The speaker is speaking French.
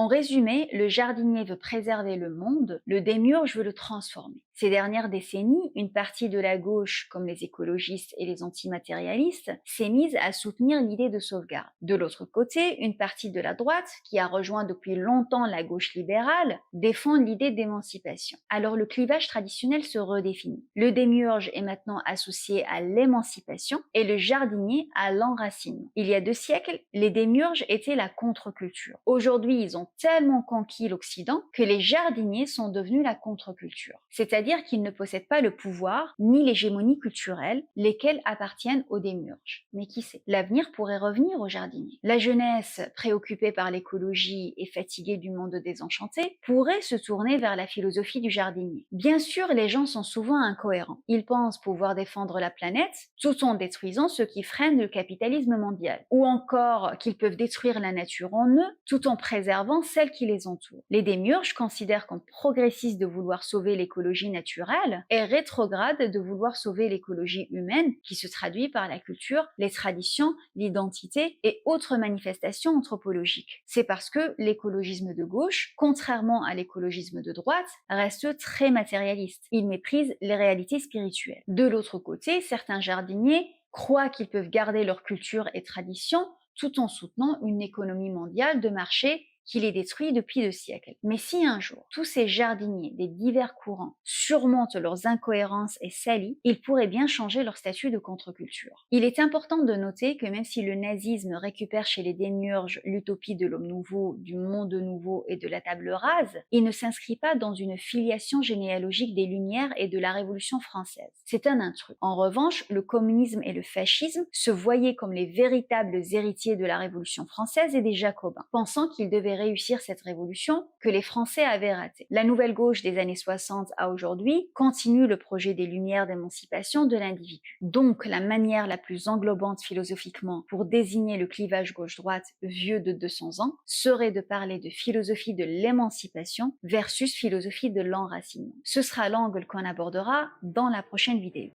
En résumé, le jardinier veut préserver le monde, le démiurge veut le transformer. Ces dernières décennies, une partie de la gauche, comme les écologistes et les antimatérialistes, s'est mise à soutenir l'idée de sauvegarde. De l'autre côté, une partie de la droite, qui a rejoint depuis longtemps la gauche libérale, défend l'idée d'émancipation. Alors le clivage traditionnel se redéfinit. Le démiurge est maintenant associé à l'émancipation et le jardinier à l'enracinement. Il y a 2 siècles, les démiurges étaient la contre-culture. Aujourd'hui, ils ont tellement conquis l'Occident que les jardiniers sont devenus la contre-culture. C'est-à-dire qu'ils ne possèdent pas le pouvoir ni l'hégémonie culturelle, lesquelles appartiennent aux démiurges. Mais qui sait, l'avenir pourrait revenir aux jardiniers. La jeunesse, préoccupée par l'écologie et fatiguée du monde désenchanté, pourrait se tourner vers la philosophie du jardinier. Bien sûr, les gens sont souvent incohérents. Ils pensent pouvoir défendre la planète tout en détruisant ce qui freine le capitalisme mondial. Ou encore qu'ils peuvent détruire la nature en eux tout en préservant celle qui les entoure. Les démiurges considèrent comme progressiste de vouloir sauver l'écologie naturelle et rétrograde de vouloir sauver l'écologie humaine qui se traduit par la culture, les traditions, l'identité et autres manifestations anthropologiques. C'est parce que l'écologisme de gauche, contrairement à l'écologisme de droite, reste très matérialiste. Il méprise les réalités spirituelles. De l'autre côté, certains jardiniers croient qu'ils peuvent garder leur culture et tradition tout en soutenant une économie mondiale de marché qui les détruit depuis 2 siècles. Mais si un jour, tous ces jardiniers des divers courants surmontent leurs incohérences et s'allient, ils pourraient bien changer leur statut de contre-culture. Il est important de noter que même si le nazisme récupère chez les démiurges l'utopie de l'homme nouveau, du monde nouveau et de la table rase, il ne s'inscrit pas dans une filiation généalogique des Lumières et de la Révolution française. C'est un intrus. En revanche, le communisme et le fascisme se voyaient comme les véritables héritiers de la Révolution française et des Jacobins, pensant qu'ils devaient réussir cette révolution que les Français avaient ratée. La nouvelle gauche des années 60 à aujourd'hui continue le projet des Lumières d'émancipation de l'individu. Donc, la manière la plus englobante philosophiquement pour désigner le clivage gauche-droite vieux de 200 ans serait de parler de philosophie de l'émancipation versus philosophie de l'enracinement. Ce sera l'angle qu'on abordera dans la prochaine vidéo.